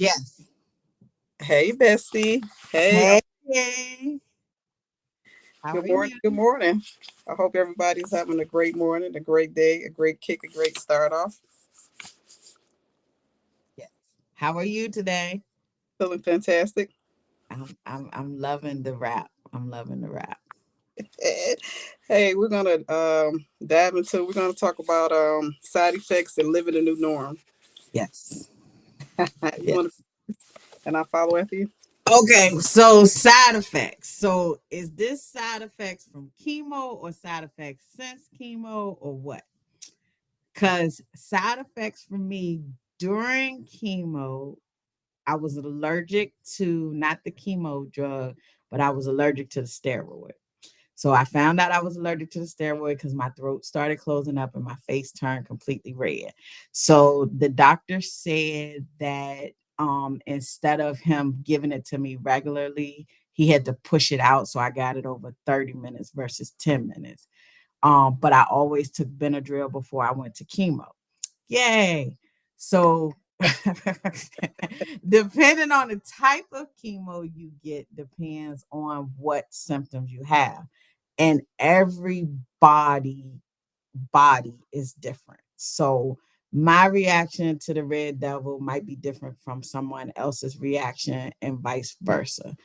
Yes. Hey, Bestie. Hey, Hey, hey. How good are morning. you? Good morning. I hope everybody's having a great morning, a great day, a great kick, a great start off. Yes. How are you today? Feeling fantastic. I'm loving the rap. I'm loving the rap. Hey, we're gonna we're gonna talk about side effects and living a new norm. Yes. You wanna Yes. and I follow after you? Okay, so side effects. So is this side effects from chemo or side effects since chemo or what? Because side effects for me during chemo, I was allergic to not the chemo drug, but I was allergic to the steroid. So I found out I was allergic to the steroid because my throat started closing up and my face turned completely red. So the doctor said that instead of him giving it to me regularly, he had to push it out. So I got it over 30 minutes versus 10 minutes. But I always took Benadryl before I went to chemo. Yay. So depending on the type of chemo you get depends on what symptoms you have. And every body is different. So my reaction to the red devil might be different from someone else's reaction and vice versa.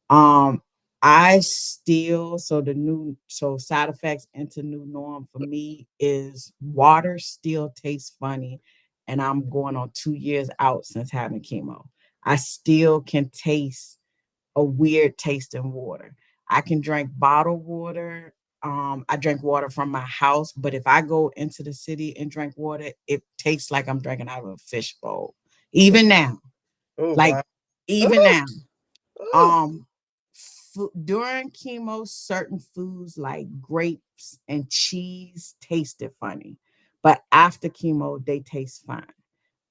Um, I still so side effects into new norm for me is water still tastes funny, and I'm going on 2 years out since having chemo. I still can taste a weird taste in water. I can drink bottled water. I drink water from my house, but if I go into the city and drink water, it tastes like I'm drinking out of a fish bowl. Even now, Oh like wow. even Oh, now. oh. Um, During chemo, certain foods like grapes and cheese tasted funny, but after chemo, they taste fine.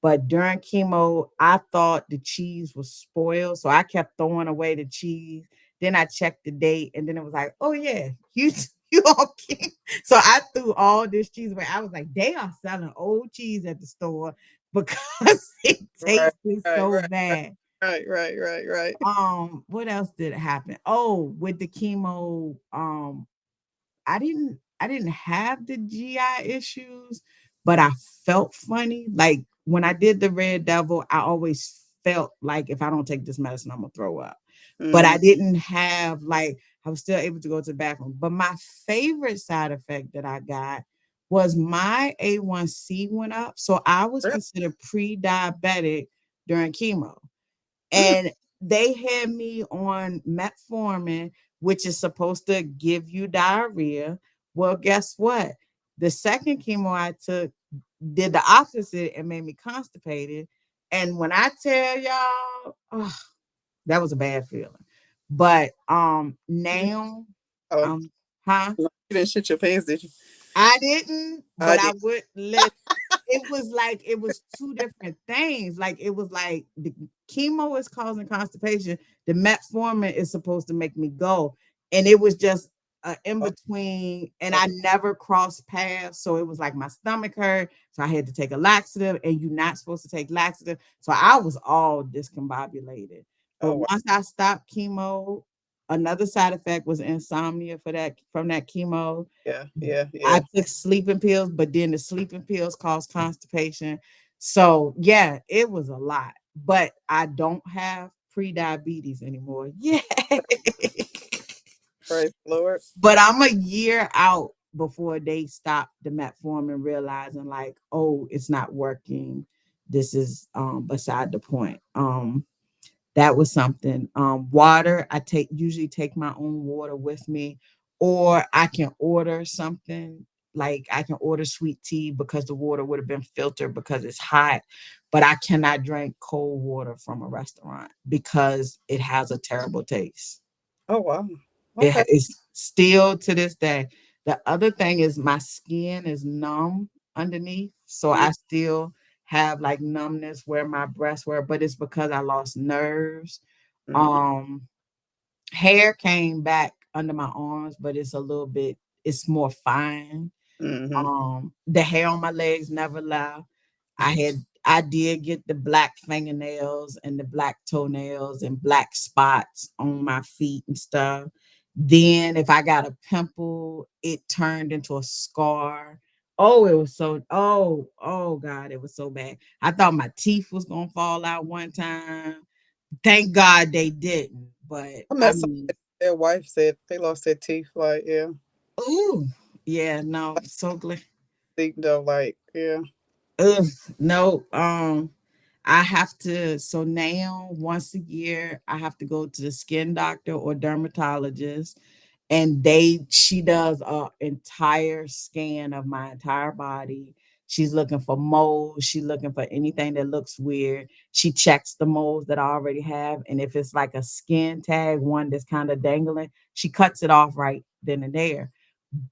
But during chemo, I thought the cheese was spoiled, so I kept throwing away the cheese. Then I checked the date, and then it was like, "Oh yeah, you you okay?" So I threw all this cheese away. I was like, "They are selling old cheese at the store because it Right, tasted right, so right, right, bad." right. What else did happen? Oh, with the chemo, I didn't have the GI issues, but I felt funny. Like when I did the Red Devil, I always felt like if I don't take this medicine, I'm gonna throw up. But Mm, I didn't have like I was still able to go to the bathroom. But my favorite side effect that I got was my A1C went up. So I was really? considered pre-diabetic during chemo. Mm, And they had me on metformin, which is supposed to give you diarrhea. Well, guess what? The second chemo I took did the opposite and made me constipated. And when I tell y'all, oh, that was a bad feeling. But you, now, oh, um, huh? no, you didn't shit your pants, did you? I didn't, I but I did. would let it was like it was two different things. Like it was like the chemo is causing constipation. The metformin is supposed to make me go. And it was just in Oh, between, and I okay. never crossed paths. So it was like my stomach hurt. So I had to take a laxative, and you're not supposed to take laxative. So I was all discombobulated. But Oh wow. once I stopped chemo, another side effect was insomnia for that from that chemo. Yeah, yeah, I yeah. took sleeping pills, but then the sleeping pills cause constipation. So yeah, it was a lot. But I don't have pre-diabetes anymore. Yeah. Praise the Lord. But I'm a year out before they stop the metformin, realizing like, oh, it's not working. This is beside the point. That was something. Water, I take usually take my own water with me, or I can order something. Like I can order sweet tea because the water would have been filtered because it's hot, but I cannot drink cold water from a restaurant because it has a terrible taste. Oh wow. It Okay. is still to this day. The other thing is my skin is numb underneath, so Mm, I still have like numbness where my breasts were, but it's because I lost nerves. mm, Um, Hair came back under my arms, but it's more fine. mm-hmm. The hair on my legs never left. I had I did get the black fingernails and the black toenails and black spots on my feet and stuff. Then if I got a pimple, it turned into a scar. Oh, it was so oh God, it was so bad. I thought my teeth was gonna fall out one time. Thank God they didn't. But I I met somebody, mean, their wife said they lost their teeth. Like, yeah, ooh, yeah, no, so glad. deep though. Like, yeah. Ugh, no, I have to. So now, once a year, I have to go to the skin doctor or dermatologist, and she does a entire scan of my entire body. She's looking for moles. She's looking for anything that looks weird. She checks the moles that I already have, and if it's like a skin tag, one that's kind of dangling, she cuts it off right then and there.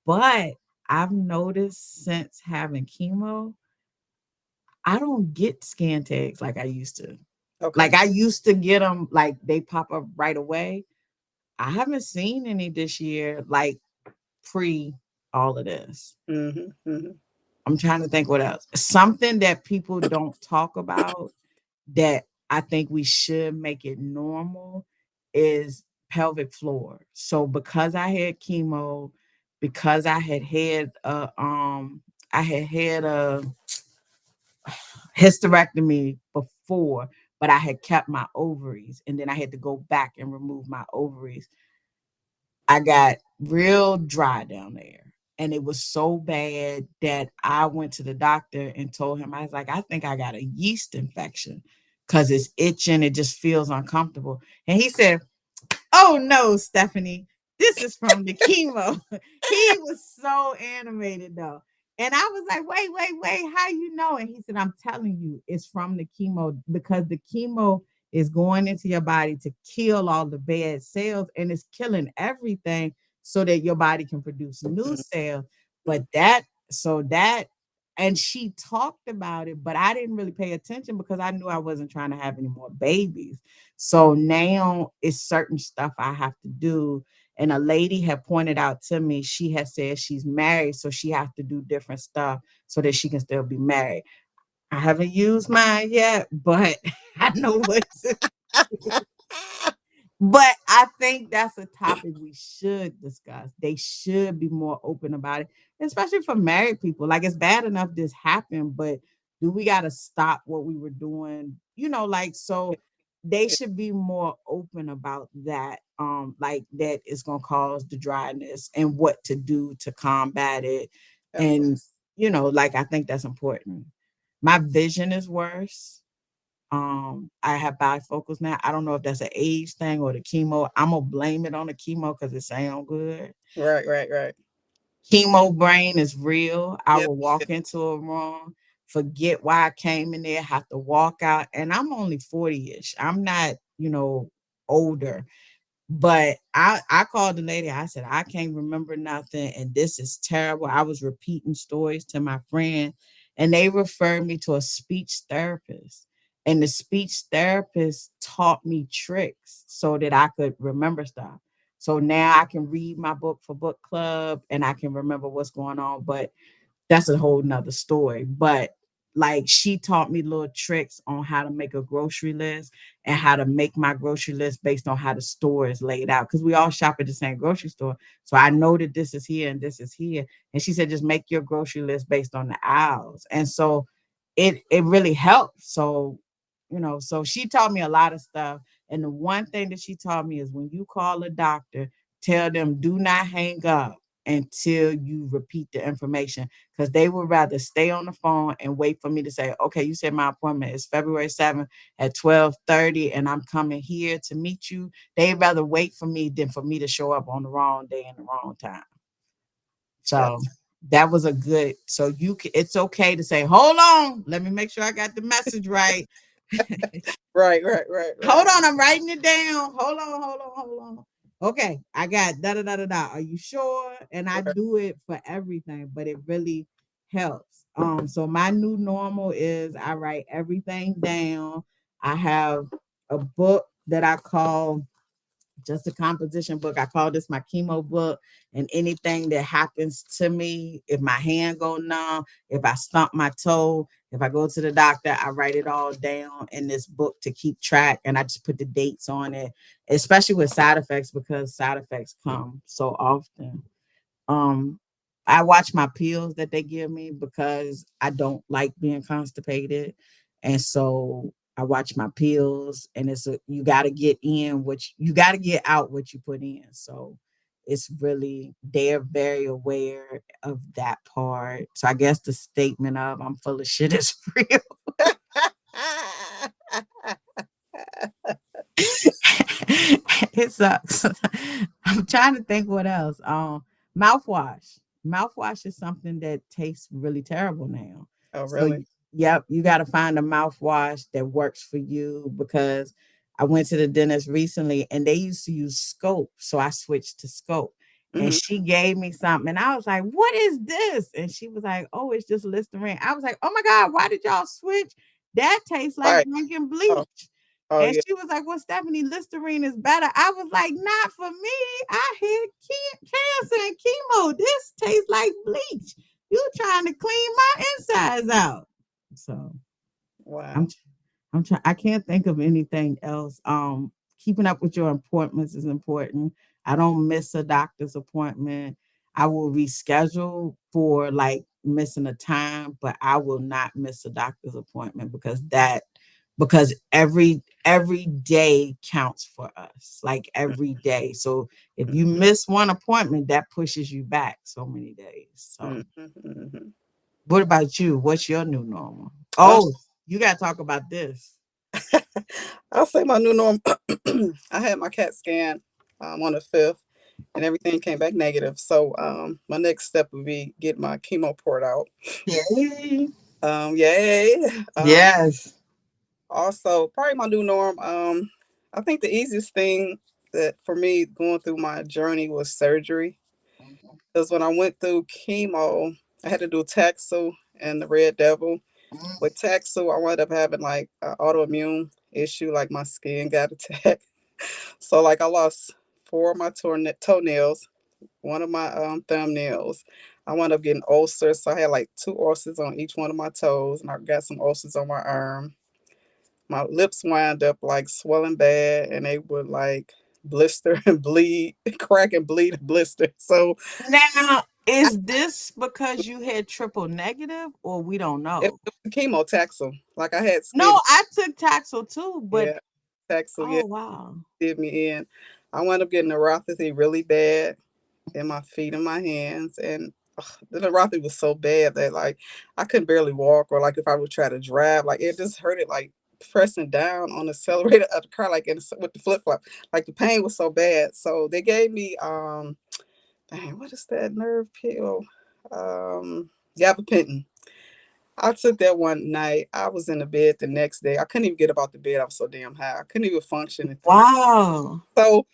But I've noticed since having chemo, I don't get scan tags like I used to. Okay. Like I used to get them, like they pop up right away. I haven't seen any this year, like pre all of this. Mhm. Mhm. I'm trying to think what else. Something that people don't talk about that I think we should make it normal is pelvic floor. So because I had chemo, because I had a hysterectomy before, but I had kept my ovaries and then I had to go back and remove my ovaries. I got real dry down there. And it was so bad that I went to the doctor and told him, I was like, I think I got a yeast infection because it's itching. It just feels uncomfortable. And he said, oh no, Stephanie, this is from the chemo. He was so animated though. And I was like, wait, how you know? And he said, I'm telling you, it's from the chemo because the chemo is going into your body to kill all the bad cells and it's killing everything so that your body can produce new cells. But that, and she talked about it, but I didn't really pay attention because I knew I wasn't trying to have any more babies. So now it's certain stuff I have to do. And a lady had pointed out to me, she had said she's married, so she has to do different stuff so that she can still be married. I haven't used mine yet, but I know what to. But I think that's a topic we should discuss. They should be more open about it, especially for married people. Like it's bad enough this happened, but do we got to stop what we were doing? Like so they should be more open about that. Like that is gonna cause the dryness and what to do to combat it. Absolutely. And like I think that's important. My vision is worse. I have bifocals now. I don't know if that's an age thing or the chemo. I'm gonna blame it on the chemo because it sound good. Right. Right. Right. Chemo brain is real. I Yep. will walk into a room, forget why I came in there, have to walk out, and I'm only 40-ish. I'm not, older. But I called the lady. I said, I can't remember nothing. And this is terrible. I was repeating stories to my friend, and they referred me to a speech therapist. And the speech therapist taught me tricks so that I could remember stuff. So now I can read my book for book club and I can remember what's going on. But that's a whole nother story. But like she taught me little tricks on how to make a grocery list and how to make my grocery list based on how the store is laid out. Because we all shop at the same grocery store. So I know that this is here and this is here. And she said, just make your grocery list based on the aisles. And so it really helped. So, so she taught me a lot of stuff. And the one thing that she taught me is when you call a doctor, tell them do not hang up until you repeat the information because they would rather stay on the phone and wait for me to say, okay, you said my appointment is February 7th at 12:30 and I'm coming here to meet you. They'd rather wait for me than for me to show up on the wrong day and the wrong time. Yep. So that was a good, so it's okay to say, hold on, let me make sure I got the message right. Right. Right. Right. Hold Right. on, I'm writing it down. Hold on. Okay, I got da da da da da. Are you sure? And I Right. do it for everything, but it really helps. So my new normal is I write everything down. I have a book that I call just a composition book. I call this my chemo book. And anything that happens to me, if my hand go numb, if I stump my toe, if I go to the doctor, I write it all down in this book to keep track. And I just put the dates on it, especially with side effects, because side effects come so often. Um, I watch my pills that they give me because I don't like being constipated, and so I watch my pills. And you got to get in you got to get out what you put in. So it's really they're very aware of that part. So I guess the statement of "I'm full of shit" is real. It sucks. I'm trying to think what else. Mouthwash. Mouthwash is something that tastes really terrible now. Oh, So, really? yep, you got to find a mouthwash that works for you, because I went to the dentist recently and they used to use Scope. So I switched to Scope. And Hmm. she gave me something, and I was like, "What is this?" And she was like, "Oh, it's just Listerine." I was like, "Oh my God, why did y'all switch? That tastes like Right. drinking Oh, bleach." oh And yeah. she was like, "Well, Stephanie, Listerine is better." I was like, "Not for me. I had cancer and chemo. This tastes like bleach. You trying to clean my insides out." So I'm Wow. I'm trying. I can't think of anything else. Keeping up with your appointments is important. I don't miss a doctor's appointment. I will reschedule for like missing a time, but I will not miss a doctor's appointment, because every day counts for us, like every day. So if you miss one appointment, that pushes you back so many days. So Mm-hmm. what about you? What's your new normal? Uh, Oh, you got to talk about this. I'll say my new norm. I had my CAT scan on the 5th, and everything came back negative. So my next step would be get my chemo poured out. Yay. Yay. Um, Yes. Also, probably my new norm. I think the easiest thing that for me going through my journey was surgery. Because when I went through chemo, I had to do Taxel and the Red Devil. With Taxel, I wound up having like an autoimmune issue, like my skin got attacked. So like I lost four of my toenails, one of my thumbnails. I wound up getting ulcers, so I had like two ulcers on each one of my toes, and I got some ulcers on my arm. My lips wound up like swelling bad, and they would like blister and bleed, crack and bleed and blister. So Now, I, is this because you had triple negative, or we don't it know? was chemotaxel. Like I had No, skin, I took Taxol too, but yeah, taxel, yeah, oh wow. did me in. I wound up getting neuropathy really bad in my feet and my hands, and the neuropathy was so bad that like I couldn't barely walk, or like if I would try to drive, like it just hurted like pressing down on the accelerator of the car, like with the flip flop. Like the pain was so bad. So they gave me dang, what is that nerve pill? Gabapentin. I took that one night. I was in the bed the next day. I couldn't even get up out the bed. I was so damn high. I couldn't even function and think. Wow. So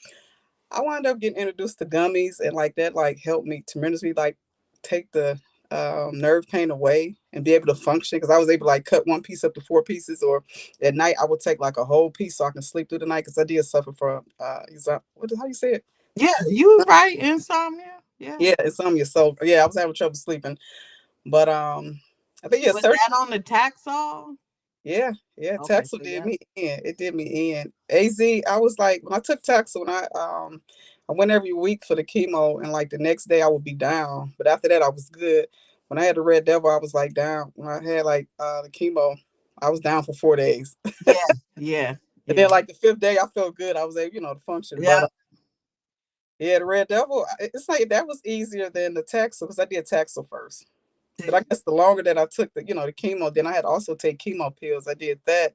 I wound up getting introduced to gummies, and like that like helped me tremendously, like take the nerve pain away and be able to function, because I was able to like cut one piece up to four pieces, or at night I would take like a whole piece so I can sleep through the night, because I did suffer from how you say it? Yeah, you right. Insomnia. Yeah. Yeah, insomnia. So yeah, I was having trouble sleeping. But I think yeah, Was search. that on the Taxol? Yeah, yeah. Okay, Taxel so did yeah. me in. It did me in. AZ, I was like, when I took Taxel, when I went every week for the chemo, and like the next day I would be down. But after that, I was good. When I had the Red Devil, I was like down. When I had like the chemo, I was down for 4 days. Yeah. Yeah. And then Yeah. like the fifth day, I felt good. I was able, to function. But Yeah. yeah, the Red Devil, it's like that was easier than the Taxel, because I did Taxel first. But I guess the longer that I took the chemo, then I had to also take chemo pills. I did that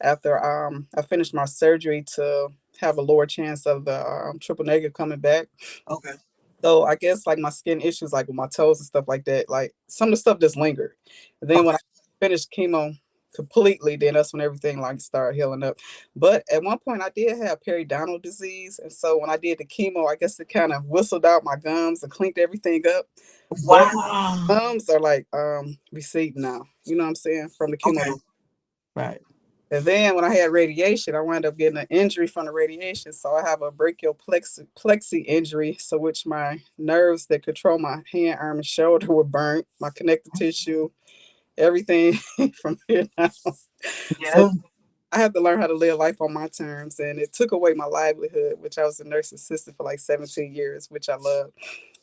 after I finished my surgery to have a lower chance of the triple negative coming back. Okay. So I guess like my skin issues, like with my toes and stuff like that, like some of the stuff just lingered. And then when Okay. I finished chemo completely, then that's when everything like started healing up. But at one point I did have periodontal disease, and so when I did the chemo, I guess it kind of whistled out my gums and cleaned everything up. But Wow. gums are like receding now. You know what I'm saying? From the chemo. Okay. Right. And then when I had radiation, I wound up getting an injury from the radiation. So I have a brachial plexi injury, so which my nerves that control my hand, arm, and shoulder were burnt. My connective tissue, everything from here now. So Yeah. I have to learn how to live life on my terms, and it took away my livelihood, which I was a nurse assistant for like 17 years, which I love.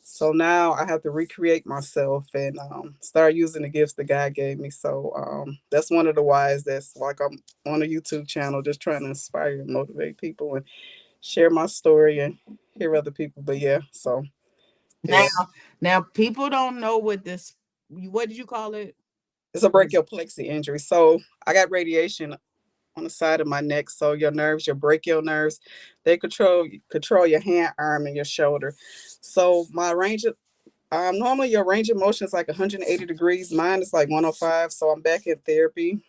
So now I have to recreate myself and start using the gifts that God gave me. So that's one of the whys. That's like I'm on a YouTube channel, just trying to inspire and motivate people and share my story and hear other people. But yeah, so Now, yeah, now people don't know what this. What did you call it? it's a What is? brachial plexi injury. So I got radiation on the side of my neck. So your nerves, your brachial nerves, they control your hand, arm, and your shoulder. So my range of normally your range of motion is like 180 degrees. Mine is like 105. So I'm back in therapy.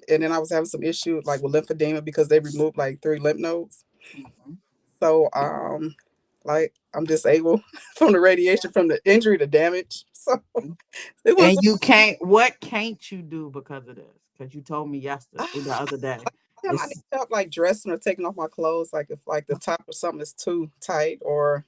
And then I was having some issues like with lymphedema because they removed like 3 lymph nodes. Mhm. So like I'm disabled from the radiation, from the injury, the damage. So it And was you can't. What can't you do because of this? Because you told me yesterday, uh, the other day. I need It's help like dressing or taking off my clothes, like if like the top or something is too tight, or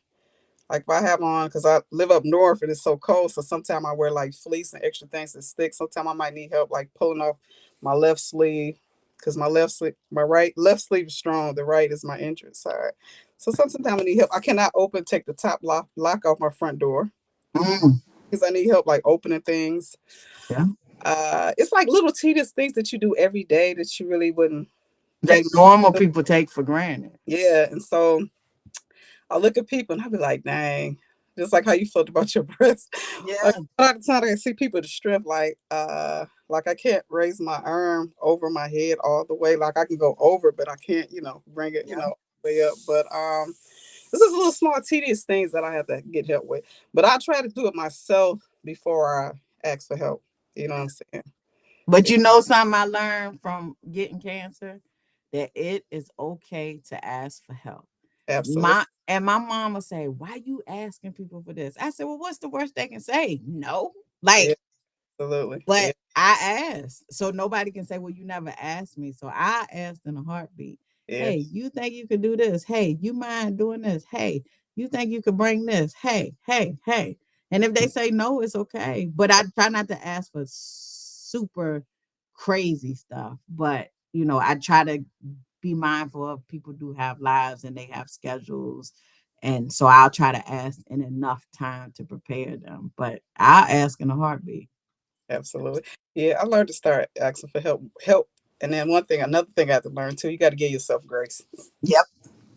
like if I have on, because I live up north and it's so cold, so sometimes I wear like fleece and extra things that stick. Sometimes I might need help like pulling off my left sleeve, because my left sleeve, my right left sleeve is strong, the right is my injured side. So sometimes I need help. I cannot take the top lock off my front door mm, because I need help like opening things. yeah. It's like little tedious things that you do every day that you really wouldn't That think. normal people take for granted. Yeah, and so I look at people and I be like, dang, just like how you felt about your breast. Like Yeah. a lot of times I see people the strength, like I can't raise my arm over my head all the way. Like I can go over, but I can't, bring it, Yeah. way up. But this is little small tedious things that I have to get help with. But I try to do it myself before I ask for help. You know what I'm saying? But you know something I learned from getting cancer? That it is okay to ask for help. Absolutely. My mom would say, "Why you asking people for this?" I said, "Well, what's the worst they can say? No." Yeah, Like, absolutely. Yeah, but I asked. So nobody can say, "Well, you never asked me." So I asked in a heartbeat. yeah, Hey, you think you could do this? Hey, you mind doing this? Hey, you think you could bring this? Hey, hey, hey. And if they say no, it's okay. But I try not to ask for super crazy stuff. But I try to be mindful of people do have lives and they have schedules. And so I'll try to ask in enough time to prepare them. But I'll ask in a heartbeat. absolutely. Yeah, I learned to start asking for help. And then another thing I have to learn too, you got to give yourself grace. Yep.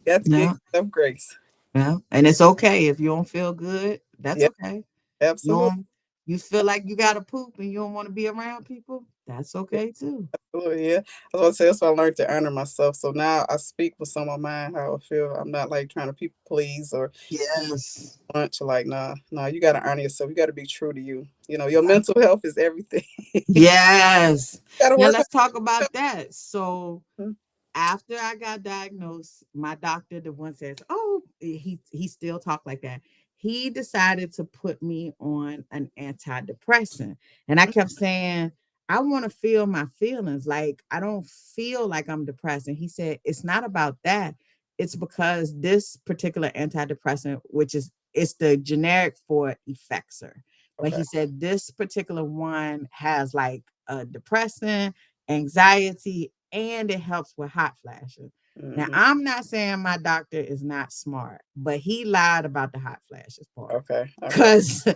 You have to give Yeah. yourself grace. Yeah. And it's okay if you don't feel good. That's Yeah, okay. You absolutely. don't you feel like you gotta poop and you don't want to be around people. That's okay too. Absolutely, yeah. I was going to say, that's why I learned to honor myself. So now I speak with some of my mind how I feel. I'm not like trying to people please or Yes. bunch. Like, nah, you got to honor yourself. You got to be true to you. Your mental health is everything. Yes. Got to Yeah, work let's talk about that. So on. after I got diagnosed, my doctor, the one says, "Oh, he still talk like that." He decided to put me on an antidepressant, and I kept saying, "I want to feel my feelings. Like I don't feel like I'm depressed." And he said, "It's not about that. It's because this particular antidepressant, which is it's the generic for Effexor, but Okay. he said this particular one has like a depressant, anxiety, and it helps with hot flashes." Now, Hmm. I'm not saying my doctor is not smart, but he lied about the hot flashes part Okay. Okay. because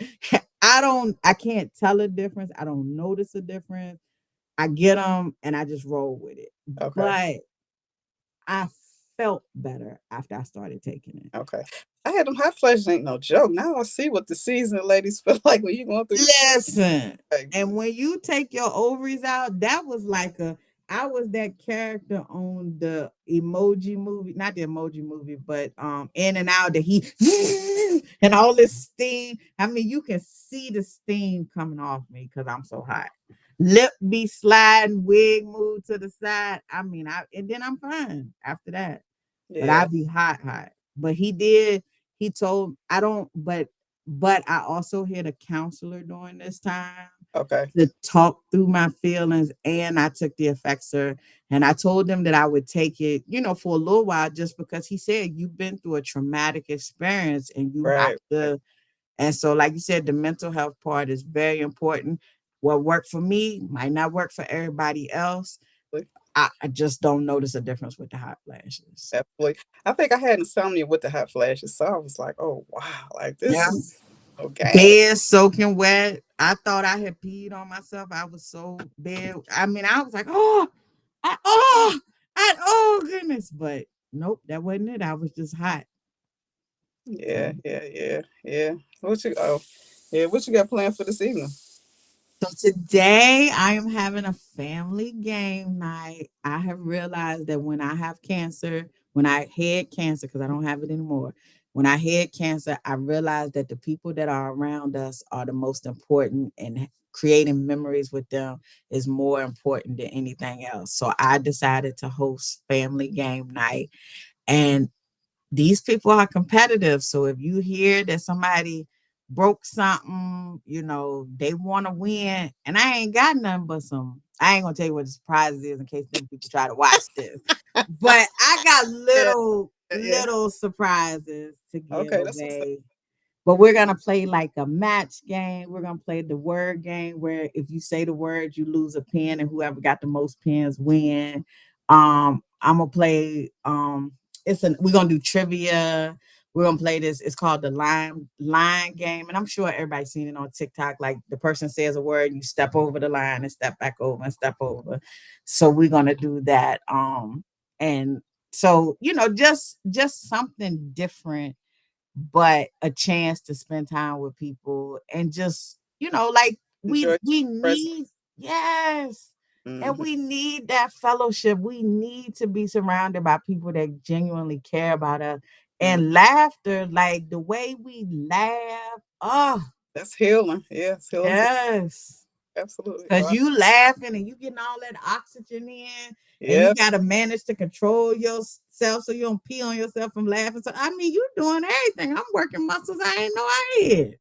I can't tell a difference. I don't notice a difference. I get them and I just roll with it. Okay. But I felt better after I started taking it. Okay. I had them hot flashes, ain't no joke. Now I see what the seasoned ladies feel like when you going through the Listen, like, and when you take your ovaries out, that was like I was that character on the emoji movie, not the emoji movie, but In and Out that he and all this steam. I mean, you can see the steam coming off me because I'm so hot. Lip be sliding, wig move to the side. I mean, and then I'm fine after that. But yeah. I be hot, hot. But he told I don't, but I also had a counselor during this time Okay. to talk through my feelings, and I took the Effexor, And I told him that I would take it, for a little while, just because he said you've been through a traumatic experience and you have Right. Right. to. And so, like you said, the mental health part is very important. What worked for me might not work for everybody else. I just don't notice a difference with the hot flashes. Absolutely. I think I had insomnia with the hot flashes, so I was like, "Oh wow, like Yeah. this is no game." Bed soaking wet. I thought I had peed on myself. I was so bad. I mean, I was like, oh goodness. But nope, that wasn't it. I was just hot. Yeah, So yeah, yeah, yeah. What you? Oh, yeah. What you got planned for this evening? So today I am having a family game night. I have realized that when I have cancer, when I had cancer, because I don't have it anymore, when I had cancer, I realized that the people that are around us are the most important, and creating memories with them is more important than anything else. So I decided to host family game night. And these people are competitive. So if you hear that somebody broke something, they want to win. And I ain't got nothing but I ain't gonna tell you what the surprise is in case them people try to watch this. But I got Yeah, little, yeah, yeah. little surprises to give Okay, that's what's up. away. But we're gonna play like a match game. We're gonna play the word game where if you say the word, you lose a pin, and whoever got the most pins win. I'm gonna play. We're gonna do trivia. We're gonna play this. It's called the line game, and I'm sure everybody's seen it on TikTok. Like the person says a word, you step over the line and step back over and step over. So we're gonna do that. And so just something different, but a chance to spend time with people and just, like we Enjoy we present. need, yes. And Hmm. we need that fellowship. We need to be surrounded by people that genuinely care about us. Hmm. And laughter, like the way we laugh. Oh, That's healing. Yeah, it's healing. yes. Absolutely. Cause Wow. you laughing and you getting all that oxygen in, and you Yeah. gotta manage to control yourself so you don't pee on yourself from laughing. So I mean, you doing everything. I'm working muscles I ain't know I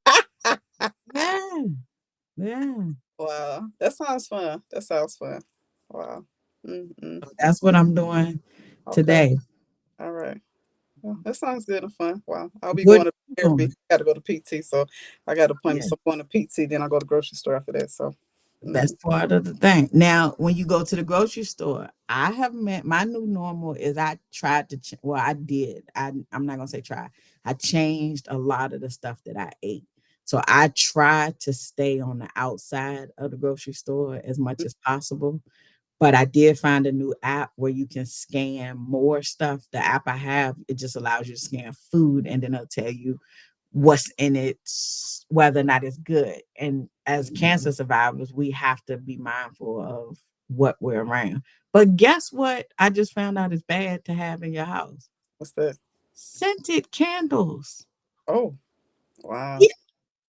had. Yeah, yeah. Wow. That sounds fun. That sounds fun. Wow. Mm-mm. So that's what I'm doing Okay. today. All right. Well, that sounds good and fun. Wow. I'll be What going to you therapy. doing? Got to go to PT, so I got appointment. Yeah. So I'm going to PT, then I'll go to grocery store after that. So, That's mhm. part of the thing. Now, when you go to the grocery store, I have met my new normal is I tried to, well, I did. I'm not going to say try. I changed a lot of the stuff that I ate. So I tried to stay on the outside of the grocery store as much as possible. But I did find a new app where you can scan more stuff. The app I have, it just allows you to scan food, and then it'll tell you what's in it, whether or not it's good. And as cancer survivors, we have to be mindful of what we're around. But guess what? I just found out it's bad to have in your house What's that? scented candles. Oh, wow. Yeah.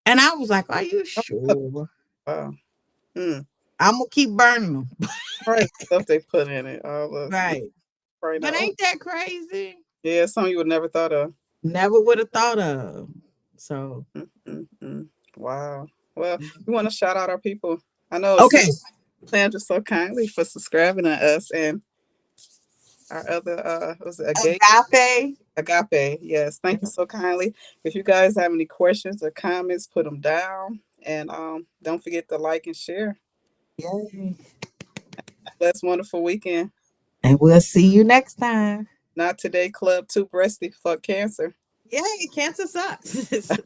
And I was like, are you Oh, sure? wow. Mm. I'm going to keep burning them. Probably the stuff they put in it. All the Right. right now. But Oh, ain't that crazy? yeah, something you would never thought of. Never would have thought of. So, Mm-mm-mm. Wow. Well, we want to shout out our people. I know okay. Sandra so kindly for subscribing to us and our other was it Agape? Agape. Agape. Yes, thank you so kindly. If you guys have any questions or comments, put them down and don't forget to like and share. Yay. Bless wonderful weekend. And we'll see you next time. Not today, Club Too Breasty. Fuck cancer. Yay, cancer sucks.